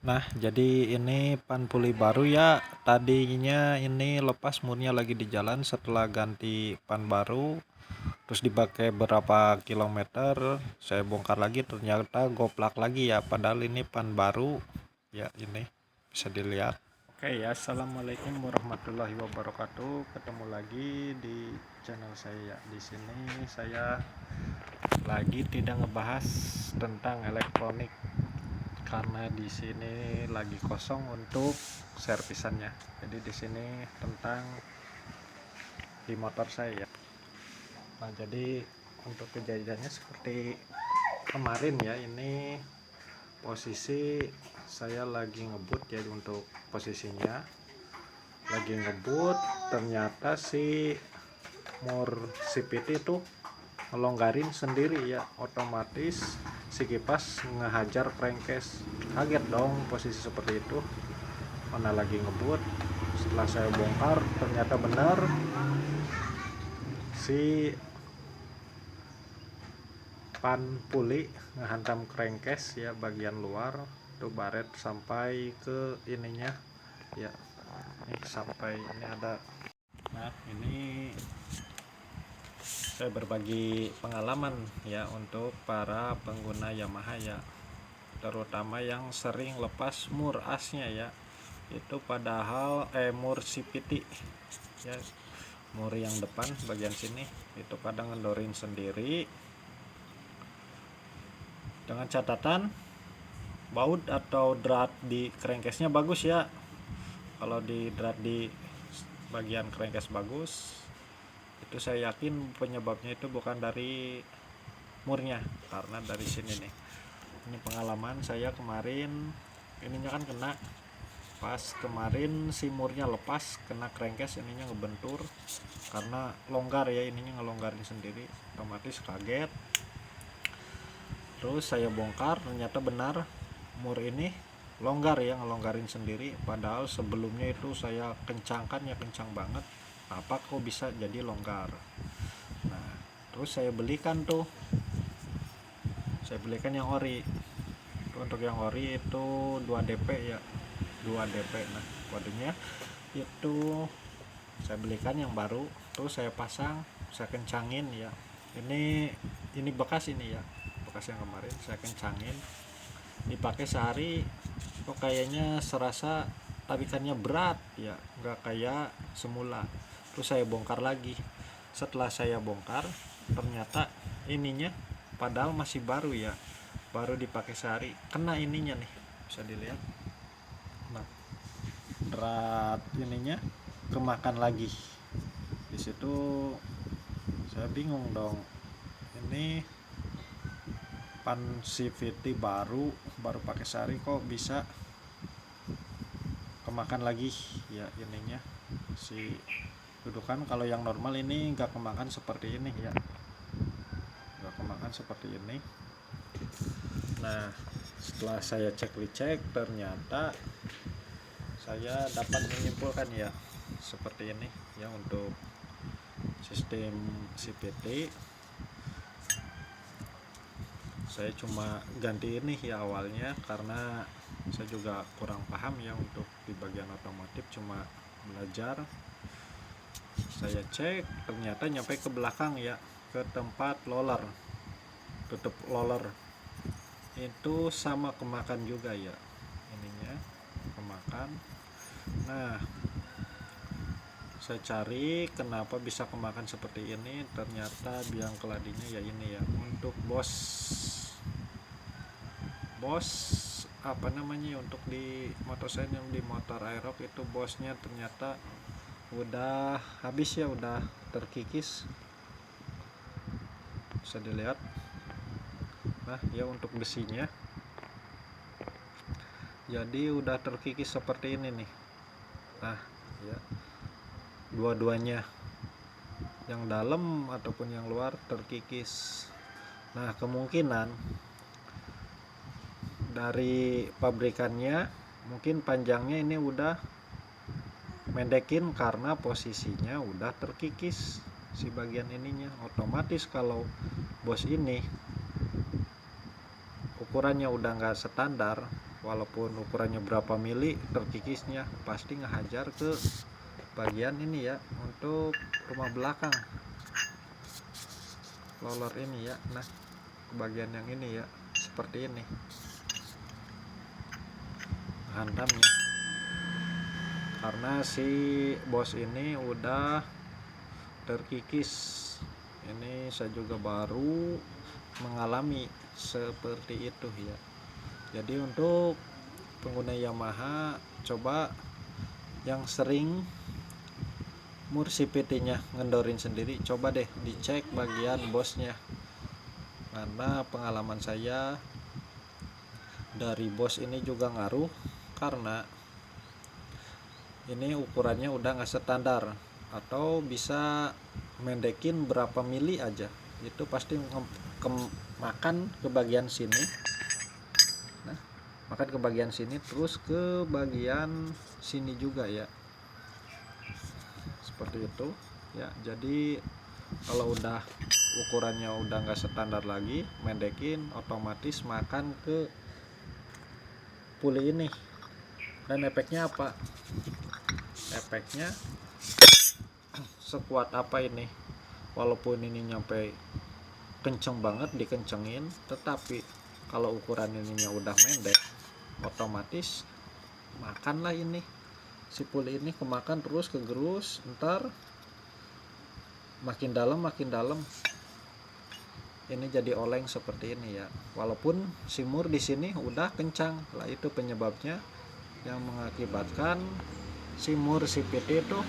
Nah, jadi ini pan puli baru ya. Tadinya ini lepas murnya lagi di jalan setelah ganti pan baru. Terus dipakai berapa kilometer, saya bongkar lagi ternyata goplak lagi ya. Padahal ini pan baru. Ya, ini bisa dilihat. Oke ya, assalamualaikum warahmatullahi wabarakatuh. Ketemu lagi di channel saya. Di sini saya lagi tidak ngebahas tentang elektronik karena di sini lagi kosong untuk servisannya. Jadi di sini tentang di motor saya ya. Nah, jadi untuk kejadiannya seperti kemarin ya, ini posisi saya lagi ngebut ya. Untuk posisinya lagi ngebut, ternyata si mur CVT itu ngelonggarin sendiri ya, otomatis si kipas ngehajar crankcase. Kaget dong posisi seperti itu, mana lagi ngebut. Setelah saya bongkar ternyata benar si pan puli ngehantam crankcase ya, bagian luar tuh baret sampai ke ininya ya. Ini sampai ini ada. Nah, ini saya berbagi pengalaman ya untuk para pengguna Yamaha ya, terutama yang sering lepas mur asnya ya. Itu padahal mur CVT ya, mur yang depan bagian sini itu kadang ngendorin sendiri, dengan catatan baut atau drat di crankcase-nya bagus ya. Kalau di drat di bagian crankcase bagus, itu saya yakin penyebabnya itu bukan dari murnya, karena dari sini nih. Ini pengalaman saya kemarin, ininya kan kena pas kemarin si murnya lepas, kena crankcase, ininya ngebentur karena longgar ya, ininya ngelonggarin sendiri, otomatis kaget. Terus saya bongkar, ternyata benar mur ini longgar ya, ngelonggarin sendiri. Padahal sebelumnya itu saya kencangkan ya, kencang banget. Apa kok bisa jadi longgar? Nah, terus saya belikan yang ori. Untuk yang ori itu 2 DP ya, 2 DP. Nah, kodenya itu saya belikan yang baru, terus saya pasang, saya kencangin ya. Ini bekas, ini ya, bekas yang kemarin saya kencangin, dipakai sehari kok kayaknya serasa tarikannya berat ya, nggak kayak semula. Terus saya bongkar lagi. Setelah saya bongkar ternyata ininya padahal masih baru ya, baru dipakai sehari, kena ininya nih, bisa dilihat. Nah, drat ininya kemakan lagi. Di situ saya bingung dong, ini pan CVT baru pakai sehari kok bisa kemakan lagi ya ininya. Si dudukan kalau yang normal ini nggak kemakan seperti ini ya, nggak kemakan seperti ini. Nah, setelah saya cek ternyata saya dapat menyimpulkan ya seperti ini ya. Untuk sistem CVT saya cuma ganti ini ya awalnya, karena saya juga kurang paham ya untuk di bagian otomotif, cuma belajar. Saya cek ternyata nyampe ke belakang ya, ke tempat roller, tutup roller itu sama kemakan juga ya, ininya kemakan. Nah, saya cari kenapa bisa kemakan seperti ini, ternyata biang keladinya ya ini ya. Untuk bos apa namanya, untuk di motor saya yang di motor Aerox itu bosnya ternyata udah habis ya, udah terkikis, bisa dilihat. Nah ya, untuk besinya jadi udah terkikis seperti ini nih. Nah ya, dua-duanya, yang dalam ataupun yang luar terkikis. Nah, kemungkinan dari pabrikannya mungkin panjangnya ini udah mendekin karena posisinya udah terkikis si bagian ininya. Otomatis kalau bos ini ukurannya udah nggak standar, walaupun ukurannya berapa mili terkikisnya pasti ngehajar ke bagian ini ya, untuk rumah belakang roller ini ya. Nah, ke bagian yang ini ya, seperti ini hantamnya, karena si bos ini udah terkikis. Ini saya juga baru mengalami seperti itu ya. Jadi untuk pengguna Yamaha, coba yang sering mur CVT nya ngendorin sendiri, coba deh dicek bagian bosnya, karena pengalaman saya dari bos ini juga ngaruh, karena ini ukurannya udah nggak standar, atau bisa mendekin berapa mili aja itu pasti makan ke bagian sini. Nah, makan ke bagian sini terus ke bagian sini juga ya, seperti itu ya. Jadi kalau udah ukurannya udah nggak standar lagi, mendekin otomatis makan ke puli ini. Dan efeknya apa? Efeknya sekuat apa ini, walaupun ini nyampe kenceng banget dikencengin, tetapi kalau ukuran ininya udah pendek, otomatis makanlah ini si puli ini, kemakan terus kegerus, ntar makin dalam ini jadi oleng seperti ini ya. Walaupun si mur di sini udah kencang lah, itu penyebabnya yang mengakibatkan si mur CVT itu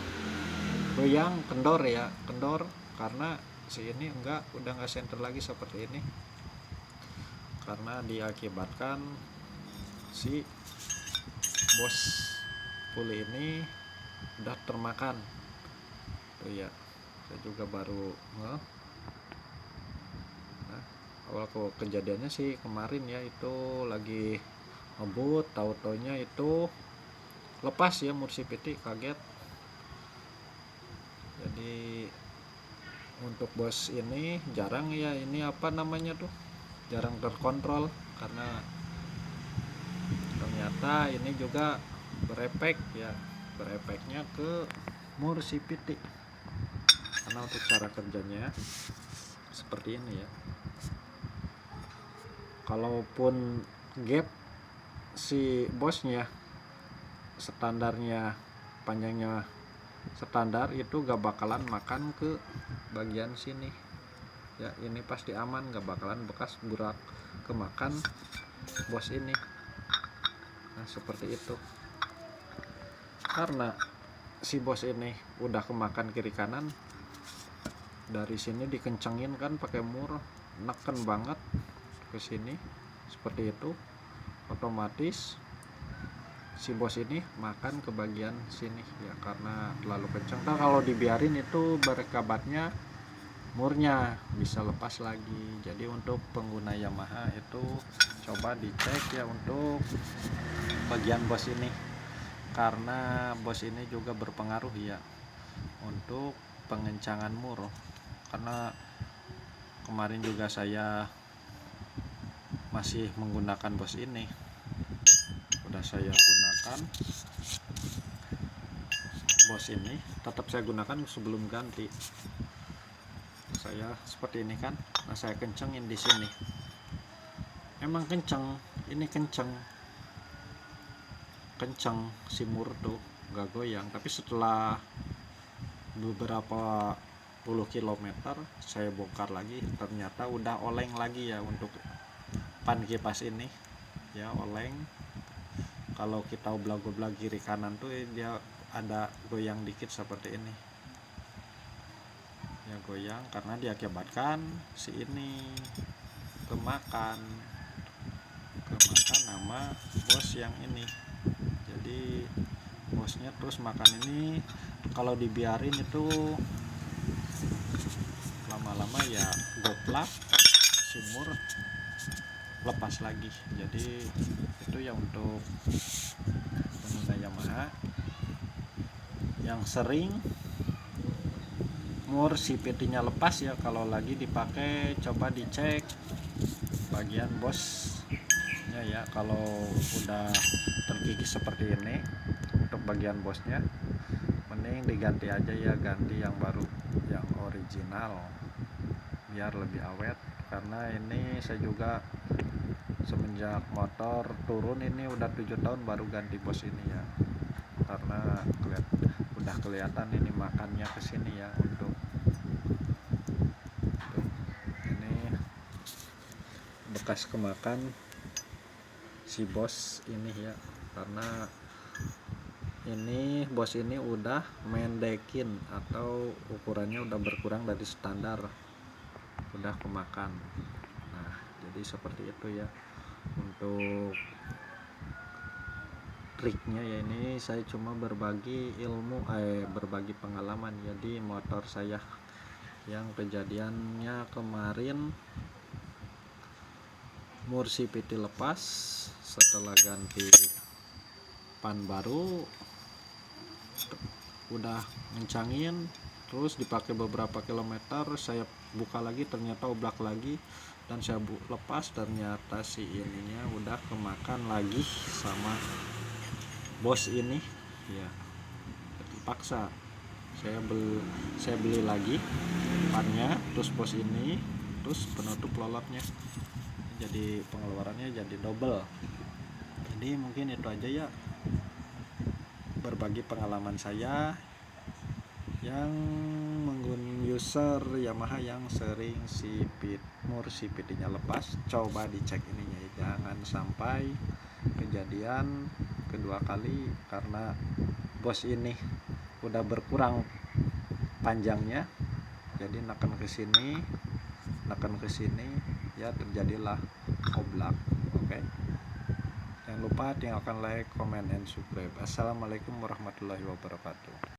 goyang, kendor ya, kendor karena si ini udah nggak senter lagi seperti ini, karena diakibatkan si bos puli ini udah termakan tuh ya. Saya juga baru nah, awal kejadiannya sih kemarin ya, itu lagi ngebut, tau-taunya itu lepas ya mur CVT, kaget. Jadi untuk bos ini jarang ya, ini apa namanya tuh, jarang terkontrol, karena ternyata ini juga berefek ya, berefeknya ke mur CVT, karena untuk cara kerjanya seperti ini ya. Kalaupun gap si bosnya standarnya, panjangnya standar, itu gak bakalan makan ke bagian sini ya. Ini pasti aman, gak bakalan bekas gerak kemakan bos ini. Nah, seperti itu, karena si bos ini udah kemakan kiri kanan, dari sini dikencengin kan pakai mur, neken banget ke sini seperti itu, otomatis si bos ini makan ke bagian sini ya, karena terlalu kencang. Kalau dibiarin itu berkabatnya murnya bisa lepas lagi. Jadi untuk pengguna Yamaha itu coba dicek ya untuk bagian bos ini, karena bos ini juga berpengaruh ya untuk pengencangan mur. Karena kemarin juga saya masih menggunakan bos ini, udah saya gunakan bos ini, tetap saya gunakan sebelum ganti. Saya seperti ini kan, nah saya kencengin di sini, emang kenceng, ini kenceng si mur tuh gak goyang. Tapi setelah beberapa puluh kilometer saya bongkar lagi, ternyata udah oleng lagi ya untuk pan kipas ini ya, oleng. Kalau kita oblag-oblag kiri kanan tuh dia ada goyang dikit seperti ini ya, goyang karena diakibatkan si ini kemakan sama bos yang ini. Jadi bosnya terus makan ini, kalau dibiarin itu lama-lama ya goplak, si mur lepas lagi. Jadi itu ya untuk pengguna Yamaha yang sering mur CVT nya lepas ya, kalau lagi dipakai coba dicek bagian bosnya bosnya ya. Kalau udah terkikis seperti ini untuk bagian bosnya, mending diganti aja ya, ganti yang baru, yang original, biar lebih awet. Karena ini saya juga semenjak motor turun ini udah 7 tahun baru ganti bos ini ya, karena udah kelihatan ini makannya kesini ya. Untuk ini bekas kemakan si bos ini ya, karena ini bos ini udah mendekin atau ukurannya udah berkurang dari standar, udah kemakan. Nah jadi seperti itu ya untuk triknya ya. Ini saya cuma berbagi ilmu, berbagi pengalaman ya di motor saya yang kejadiannya kemarin. Mursi PT lepas, setelah ganti pan baru udah ngencangin, terus dipakai beberapa kilometer, saya buka lagi ternyata oblak lagi, dan saya lepas ternyata si ininya udah kemakan lagi sama bos ini ya. Terpaksa saya beli lagi pannya, terus bos ini, terus penutup lolotnya, jadi pengeluarannya jadi double. Jadi mungkin itu aja ya, berbagi pengalaman saya yang menggunakan user Yamaha yang sering si Mursi PT-nya lepas. Coba dicek ininya ya, jangan sampai kejadian kedua kali, karena bos ini udah berkurang panjangnya, jadi neken ke sini ya, terjadilah oblak. Oke. Jangan lupa tinggalkan like, comment, and subscribe. Assalamualaikum warahmatullahi wabarakatuh.